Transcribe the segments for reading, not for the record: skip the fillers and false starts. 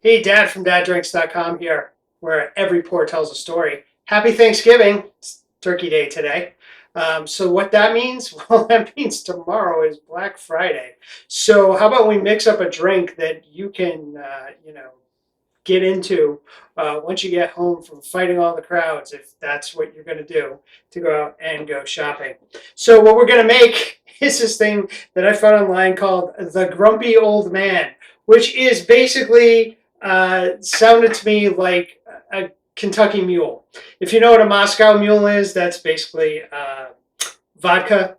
Hey, Dad from daddrinks.com here, where every pour tells a story. Happy Thanksgiving. It's Turkey Day today. So what that means? Well, that means tomorrow is Black Friday. So how about we mix up a drink that you can, get into once you get home from fighting all the crowds, if that's what you're going to do, to go out and go shopping. So what we're going to make is this thing that I found online called the Grumpy Old Man, which is basically sounded to me like a Kentucky Mule. If you know what a Moscow Mule is, that's basically vodka,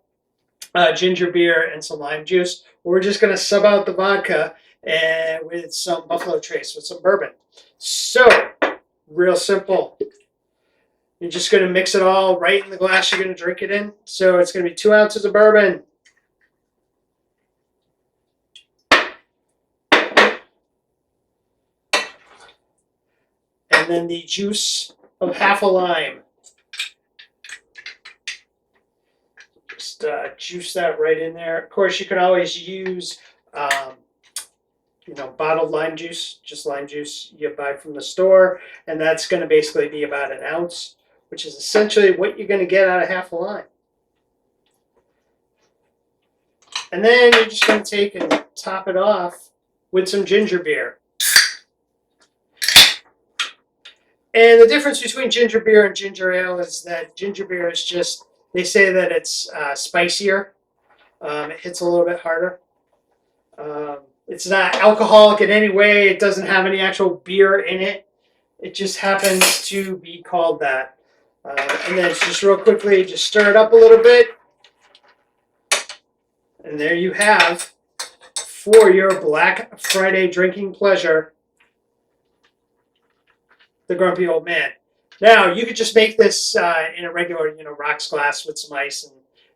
ginger beer, and some lime juice. We're just going to sub out the vodka and with some Buffalo Trace, with some bourbon. So, real simple. You're just going to mix it all right in the glass you're going to drink it in. So it's going to be 2 ounces of bourbon, and then the juice of half a lime. Just juice that right in there. Of course, you can always use bottled lime juice, just lime juice you buy from the store, and that's going to basically be about an ounce, which is essentially what you're going to get out of half a lime. And then you're just going to take and top it off with some ginger beer. And the difference between ginger beer and ginger ale is that ginger beer is just, they say that it's spicier. It hits a little bit harder. It's not alcoholic in any way. It doesn't have any actual beer in it. It just happens to be called that. And then just real quickly, just stir it up a little bit. And there you have, for your Black Friday drinking pleasure, the Grumpy Old Man. Now, you could just make this in a regular, rocks glass with some ice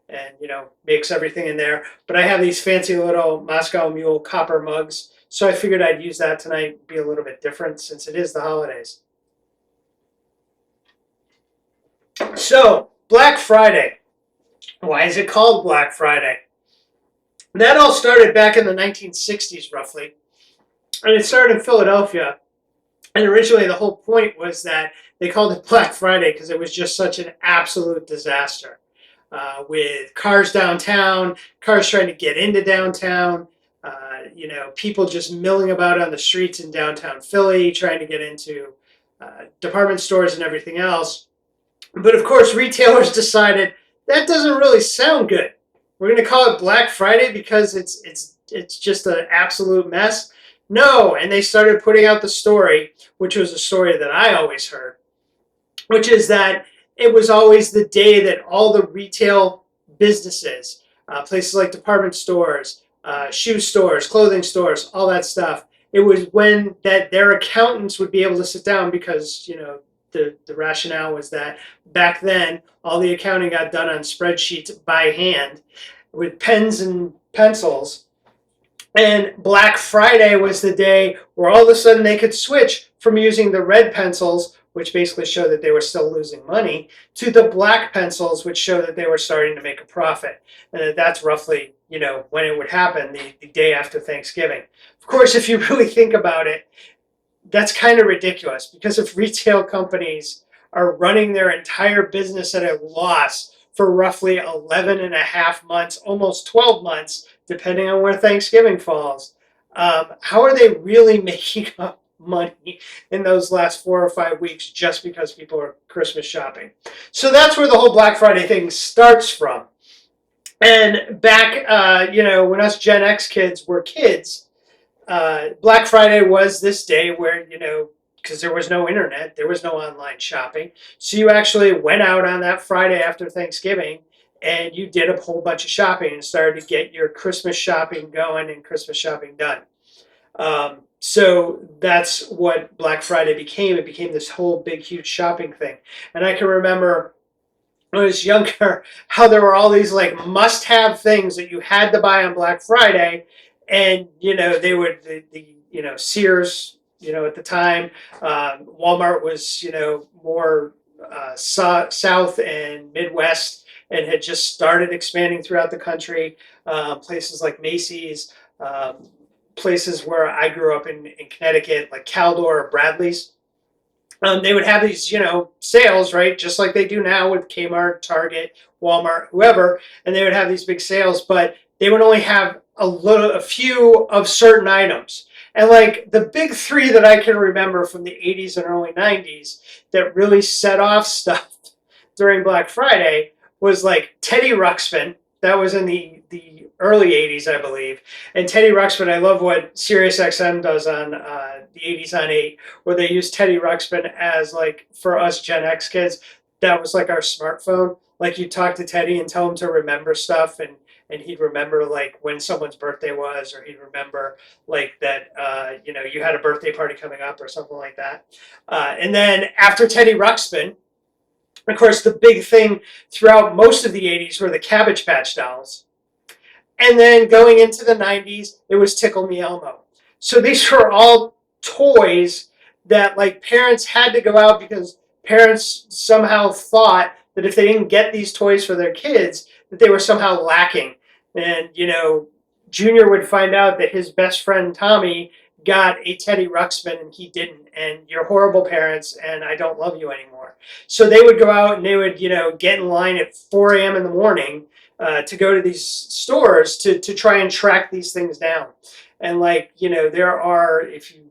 and mix everything in there. But I have these fancy little Moscow Mule copper mugs, so I figured I'd use that tonight, be a little bit different since it is the holidays. So, Black Friday. Why is it called Black Friday? That all started back in the 1960s, roughly. And it started in Philadelphia. And originally the whole point was that they called it Black Friday because it was just such an absolute disaster. With cars downtown, cars trying to get into downtown, people just milling about on the streets in downtown Philly, trying to get into department stores and everything else. But of course, retailers decided that doesn't really sound good. We're going to call it Black Friday because it's just an absolute mess. No, and they started putting out the story, which was a story that I always heard, which is that it was always the day that all the retail businesses, places like department stores, shoe stores, clothing stores, all that stuff, it was when that their accountants would be able to sit down because, the rationale was that back then all the accounting got done on spreadsheets by hand with pens and pencils. And Black Friday was the day where all of a sudden they could switch from using the red pencils, which basically showed that they were still losing money, to the black pencils, which showed that they were starting to make a profit. And that's roughly, when it would happen, the day after Thanksgiving. Of course, if you really think about it, that's kind of ridiculous, because if retail companies are running their entire business at a loss for roughly 11 and a half months, almost 12 months, depending on where Thanksgiving falls, how are they really making up money in those last 4 or 5 weeks just because people are Christmas shopping? So that's where the whole Black Friday thing starts from. And back, when us Gen X kids were kids, Black Friday was this day where, because there was no internet, there was no online shopping. So you actually went out on that Friday after Thanksgiving and you did a whole bunch of shopping and started to get your Christmas shopping going and Christmas shopping done. So that's what Black Friday became. It became this whole big, huge shopping thing. And I can remember when I was younger how there were all these like must-have things that you had to buy on Black Friday. And, they would, Sears, at the time, Walmart was, more South and Midwest and had just started expanding throughout the country. Places like Macy's, places where I grew up in Connecticut, like Caldor or Bradley's. They would have these, sales, right? Just like they do now with Kmart, Target, Walmart, whoever, and they would have these big sales, but they would only have a few of certain items. And like the big three that I can remember from the 80s and early 90s that really set off stuff during Black Friday was like Teddy Ruxpin. That was in the early 80s, I believe. And Teddy Ruxpin, I love what SiriusXM does on the 80s on 8, where they use Teddy Ruxpin as, like, for us Gen X kids, that was like our smartphone. Like, you talk to Teddy and tell him to remember stuff, and he'd remember, like, when someone's birthday was, or he'd remember, like, that, you had a birthday party coming up or something like that. And then after Teddy Ruxpin, of course, the big thing throughout most of the 80s were the Cabbage Patch dolls. And then going into the 90s, it was Tickle Me Elmo. So these were all toys that, like, parents had to go out because parents somehow thought that if they didn't get these toys for their kids, that they were somehow lacking. And, Junior would find out that his best friend Tommy got a Teddy Ruxpin and he didn't, and you're horrible parents and I don't love you anymore. So they would go out and they would, get in line at 4 a.m. in the morning to go to these stores to try and track these things down. And there are, if you,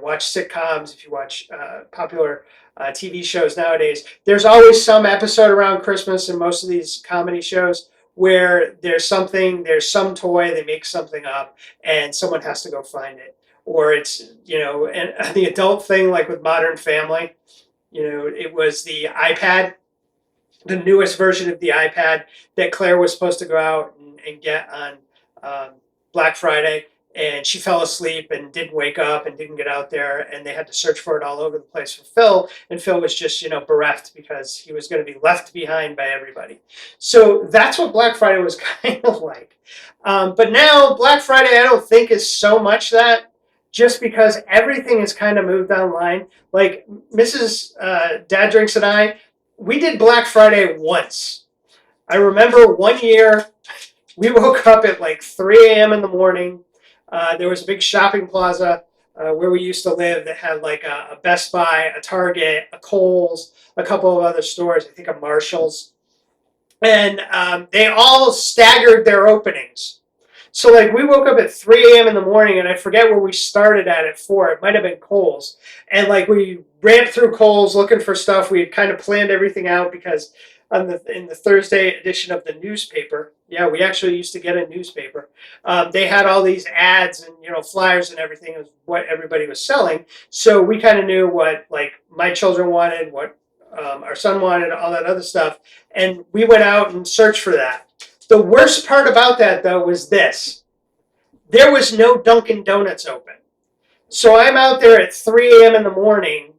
watch sitcoms, if you watch popular TV shows nowadays, there's always some episode around Christmas in most of these comedy shows where there's some toy, they make something up and someone has to go find it. Or it's, and the adult thing, like with Modern Family, it was the iPad, the newest version of the iPad that Claire was supposed to go out and get on Black Friday. And she fell asleep and didn't wake up and didn't get out there. And they had to search for it all over the place for Phil. And Phil was just, bereft because he was going to be left behind by everybody. So that's what Black Friday was kind of like. But now Black Friday, I don't think is so much that, just because everything has kind of moved online. Like Mrs. Dad Drinks and I, we did Black Friday once. I remember one year we woke up at like 3 a.m. in the morning. There was a big shopping plaza where we used to live that had like a Best Buy, a Target, a Kohl's, a couple of other stores, I think a Marshall's. And they all staggered their openings. So like we woke up at 3 a.m. in the morning and I forget where we started at 4. It might have been Kohl's. And like we ran through Kohl's looking for stuff. We had kind of planned everything out because in the Thursday edition of the newspaper, yeah, we actually used to get a newspaper. They had all these ads and flyers and everything of what everybody was selling. So we kind of knew what like my children wanted, what our son wanted, all that other stuff, and we went out and searched for that. The worst part about that though was this: there was no Dunkin' Donuts open. So I'm out there at 3 a.m. in the morning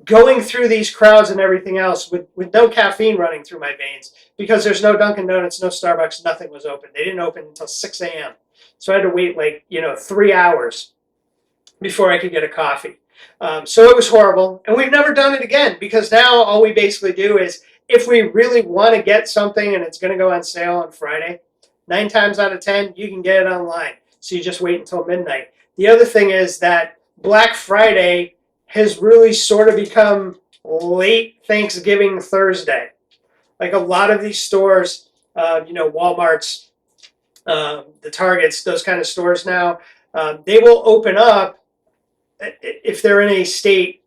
going through these crowds and everything else with no caffeine running through my veins because there's no Dunkin' Donuts, no Starbucks, nothing was open. They didn't open until 6 a.m. So I had to wait 3 hours before I could get a coffee. So it was horrible. And we've never done it again because now all we basically do is if we really want to get something and it's going to go on sale on Friday, 9 times out of 10, you can get it online. So you just wait until midnight. The other thing is that Black Friday has really sort of become late Thanksgiving Thursday. Like a lot of these stores, Walmart's, the Targets, those kind of stores now, they will open up if they're in a state,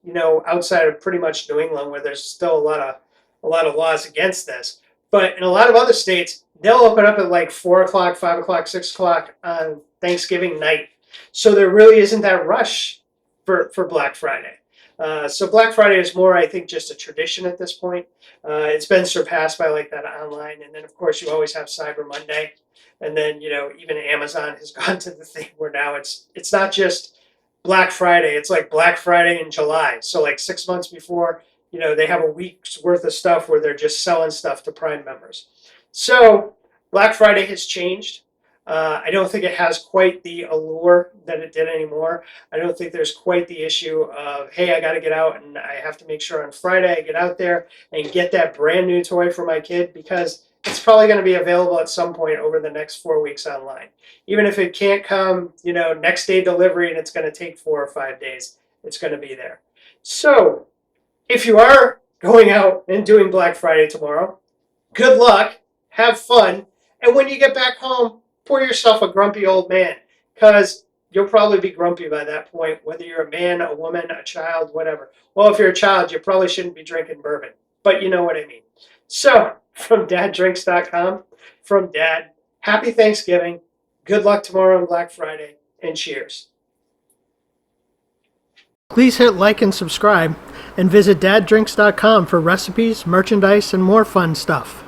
outside of pretty much New England where there's still a lot of laws against this. But in a lot of other states, they'll open up at like 4 o'clock, 5 o'clock, 6 o'clock on Thanksgiving night. So there really isn't that rush for Black Friday. So Black Friday is more, I think, just a tradition at this point. It's been surpassed by like that online. And then, of course, you always have Cyber Monday. And then, even Amazon has gone to the thing where now it's not just Black Friday. It's like Black Friday in July. So like 6 months before, they have a week's worth of stuff where they're just selling stuff to Prime members. So Black Friday has changed. I don't think it has quite the allure that it did anymore. I don't think there's quite the issue of, hey, I got to get out and I have to make sure on Friday I get out there and get that brand new toy for my kid, because it's probably going to be available at some point over the next 4 weeks online. Even if it can't come, next day delivery and it's going to take 4 or 5 days, it's going to be there. So if you are going out and doing Black Friday tomorrow, good luck, have fun, and when you get back home, pour yourself a grumpy old man, because you'll probably be grumpy by that point, whether you're a man, a woman, a child, whatever. Well, if you're a child, you probably shouldn't be drinking bourbon, but you know what I mean. So, from daddrinks.com, from Dad, happy Thanksgiving, good luck tomorrow on Black Friday, and cheers. Please hit like and subscribe, and visit daddrinks.com for recipes, merchandise, and more fun stuff.